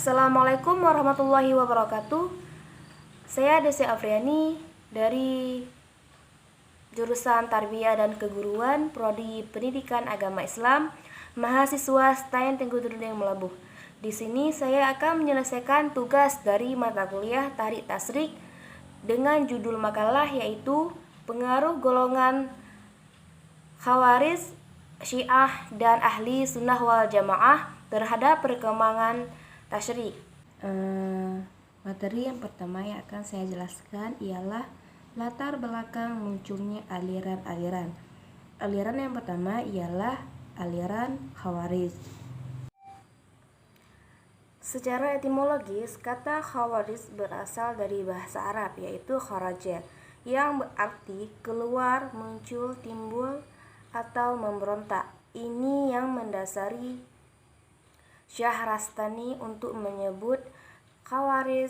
Assalamualaikum warahmatullahi wabarakatuh. Saya Desi Afriani dari jurusan Tarbiyah dan Keguruan, Prodi Pendidikan Agama Islam, mahasiswa STAN Tengku Trundeng Melabuh. Di sini saya akan menyelesaikan tugas dari mata kuliah Tarik Tasrik dengan judul makalah yaitu pengaruh golongan Khawarij, Syiah dan Ahli Sunnah wal Jamaah terhadap perkembangan tasyrik. Materi yang pertama yang akan saya jelaskan ialah latar belakang munculnya aliran-aliran. Aliran yang pertama ialah aliran Khawarij. Secara etimologis, kata Khawarij berasal dari bahasa Arab yaitu kharaja, yang berarti keluar, muncul, timbul, atau memberontak. Ini yang mendasari Syahrastani untuk menyebut Khawarij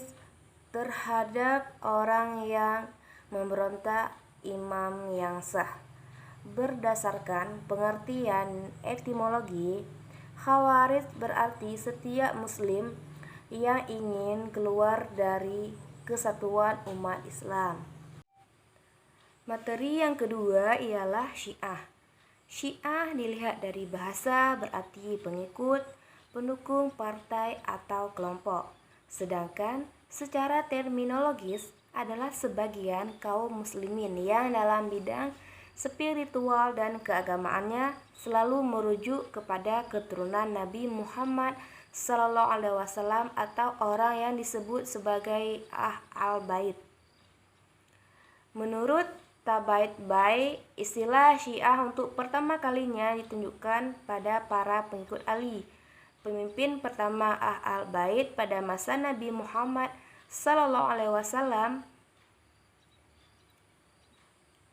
terhadap orang yang memberontak imam yang sah. Berdasarkan pengertian etimologi, Khawarij berarti setiap muslim yang ingin keluar dari kesatuan umat Islam. Materi yang kedua ialah Syiah. Syiah dilihat dari bahasa berarti pengikut, pendukung partai atau kelompok. Sedangkan secara terminologis adalah sebagian kaum muslimin yang dalam bidang spiritual dan keagamaannya selalu merujuk kepada keturunan Nabi Muhammad SAW atau orang yang disebut sebagai Al-Bait. Menurut Tabatabai, istilah Syiah untuk pertama kalinya ditunjukkan pada para pengikut Ali. Pemimpin pertama Al-Bait pada masa Nabi Muhammad SAW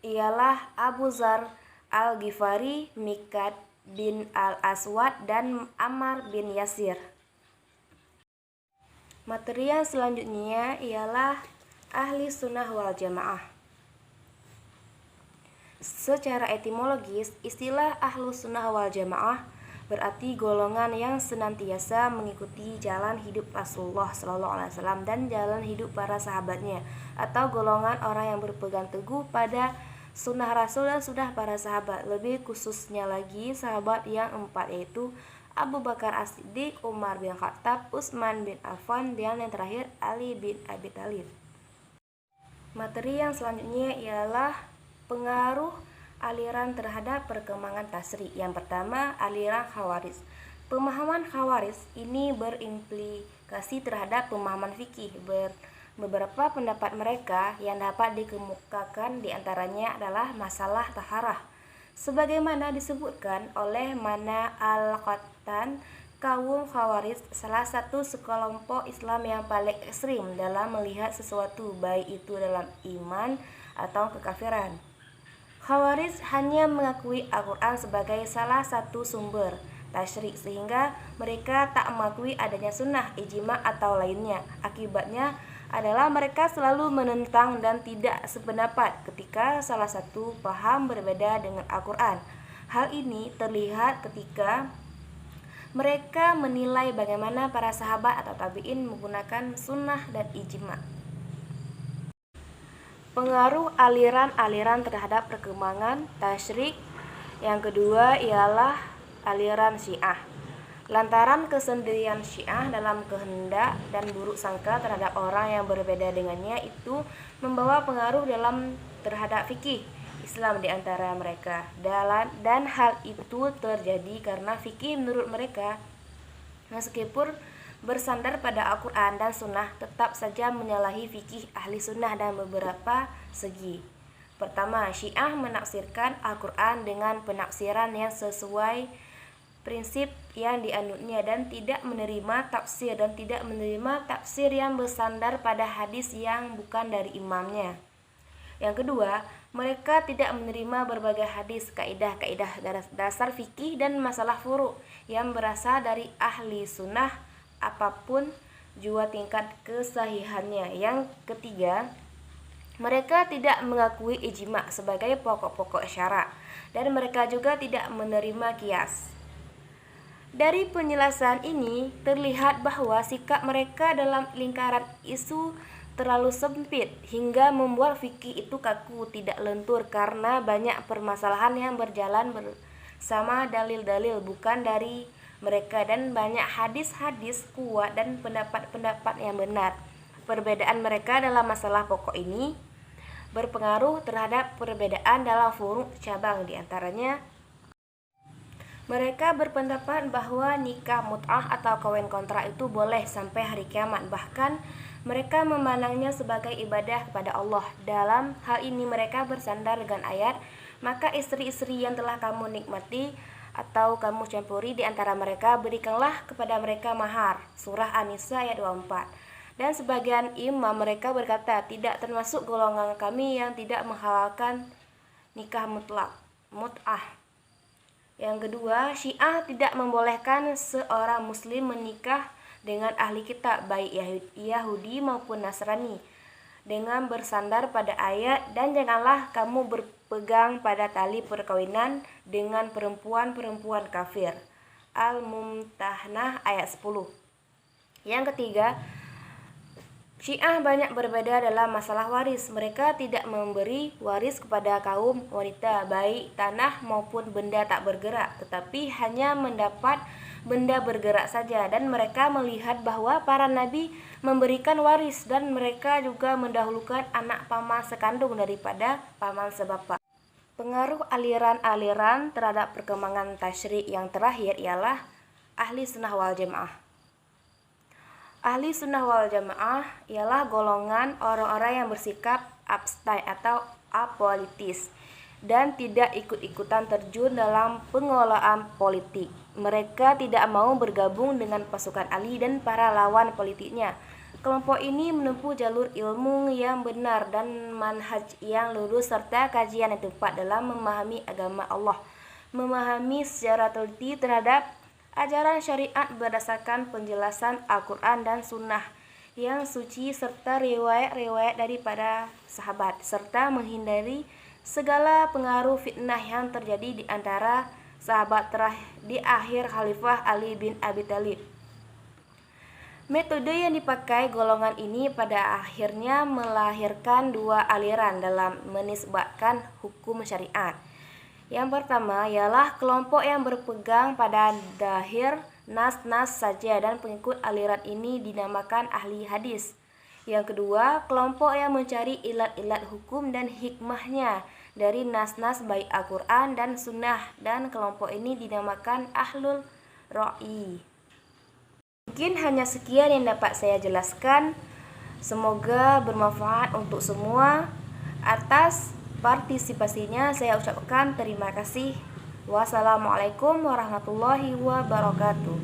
ialah Abu Dzar Al-Ghifari, Miqdad bin Al-Aswad, dan Ammar bin Yasir. Materi yang selanjutnya ialah Ahli Sunnah wal Jamaah. Secara etimologis, istilah Ahlu Sunnah wal Jamaah berarti golongan yang senantiasa mengikuti jalan hidup Rasulullah SAW dan jalan hidup para sahabatnya, atau golongan orang yang berpegang teguh pada sunnah Rasul dan sunnah para sahabat. Lebih khususnya lagi sahabat yang empat, yaitu Abu Bakar As-Siddiq, Umar bin Khattab, Utsman bin Affan, dan yang terakhir Ali bin Abi Thalib. Materi yang selanjutnya ialah pengaruh aliran terhadap perkembangan tasyrik. Yang pertama, aliran Khawarij. Pemahaman Khawarij ini berimplikasi terhadap pemahaman fikih. Beberapa pendapat mereka yang dapat dikemukakan diantaranya adalah masalah taharah. Sebagaimana disebutkan oleh Mana Al-Qattan, kaum Khawarij salah satu sekelompok Islam yang paling ekstrim dalam melihat sesuatu, baik itu dalam iman atau kekafiran. Khawarij hanya mengakui Al-Quran sebagai salah satu sumber tasyrik, sehingga mereka tak mengakui adanya sunnah, ijma atau lainnya. Akibatnya adalah mereka selalu menentang dan tidak sependapat ketika salah satu paham berbeda dengan Al-Quran. Hal ini terlihat ketika mereka menilai bagaimana para sahabat atau tabi'in menggunakan sunnah dan ijma. Pengaruh aliran-aliran terhadap perkembangan tasyrik. Yang kedua ialah aliran Syiah. Lantaran kesendirian Syiah dalam kehendak dan buruk sangka terhadap orang yang berbeda dengannya, itu membawa pengaruh dalam terhadap fikih Islam di antara mereka. Dan hal itu terjadi karena fikih menurut mereka, meskipun bersandar pada Al-Quran dan Sunnah, tetap saja menyalahi fikih ahli sunnah dan beberapa segi. Pertama, Syiah menafsirkan Al-Quran dengan penafsiran yang sesuai prinsip yang dianutnya dan tidak menerima tafsir yang bersandar pada hadis yang bukan dari imamnya. Yang kedua, mereka tidak menerima berbagai hadis, kaidah-kaidah dasar fikih dan masalah furu' yang berasal dari ahli sunnah, apapun jua tingkat kesahihannya. Yang ketiga, mereka tidak mengakui ijma sebagai pokok-pokok syarak, dan mereka juga tidak menerima qiyas. Dari penjelasan ini terlihat bahwa sikap mereka dalam lingkaran isu terlalu sempit hingga membuat fikih itu kaku, tidak lentur karena banyak permasalahan yang berjalan bersama dalil-dalil bukan dari mereka dan banyak hadis-hadis kuat dan pendapat-pendapat yang benar. Perbedaan mereka dalam masalah pokok ini berpengaruh terhadap perbedaan dalam furu' cabang. Di antaranya, mereka berpendapat bahwa nikah mut'ah atau kawin kontrak itu boleh sampai hari kiamat. Bahkan mereka memandangnya sebagai ibadah kepada Allah. Dalam hal ini mereka bersandar dengan ayat, maka istri-istri yang telah kamu nikmati atau kamu campuri di antara mereka, berikanlah kepada mereka mahar. Surah An-Nisa ayat 24. Dan sebagian imam mereka berkata, tidak termasuk golongan kami yang tidak menghalalkan nikah mut'ah. Yang kedua, Syiah tidak membolehkan seorang muslim menikah dengan ahli kitab, baik Yahudi maupun Nasrani, dengan bersandar pada ayat, dan janganlah kamu berpegang pada tali perkawinan dengan perempuan-perempuan kafir. Al-Mumtahanah ayat 10. Yang ketiga, Syiah banyak berbeda dalam masalah waris. Mereka tidak memberi waris kepada kaum wanita, baik tanah maupun benda tak bergerak, tetapi hanya mendapat benda bergerak saja. Dan mereka melihat bahwa para nabi memberikan waris, dan mereka juga mendahulukan anak paman sekandung daripada paman sebapa. Pengaruh aliran-aliran terhadap perkembangan tasyrik yang terakhir ialah Ahli Sunnah wal Jamaah. Ahli Sunnah wal Jamaah ialah golongan orang-orang yang bersikap abstain atau apolitis dan tidak ikut-ikutan terjun dalam pengelolaan politik. Mereka tidak mau bergabung dengan pasukan Ali dan para lawan politiknya. Kelompok ini menempuh jalur ilmu yang benar dan manhaj yang lurus serta kajian yang tepat dalam memahami agama Allah, memahami secara teliti terhadap ajaran syariat berdasarkan penjelasan Al-Quran dan Sunnah yang suci serta riwayat-riwayat daripada sahabat, serta menghindari segala pengaruh fitnah yang terjadi di antara sahabat di akhir Khalifah Ali bin Abi Thalib. Metode yang dipakai golongan ini pada akhirnya melahirkan dua aliran dalam menisbatkan hukum syariat. Yang pertama ialah kelompok yang berpegang pada dahir nas-nas saja dan pengikut aliran ini dinamakan ahli hadis. Yang kedua, kelompok yang mencari ilat-ilat hukum dan hikmahnya dari nas-nas baik Al-Quran dan Sunnah, dan kelompok ini dinamakan ahlul ra'i. Mungkin hanya sekian yang dapat saya jelaskan. Semoga bermanfaat untuk semua. Atas partisipasinya saya ucapkan terima kasih. Wassalamualaikum warahmatullahi wabarakatuh.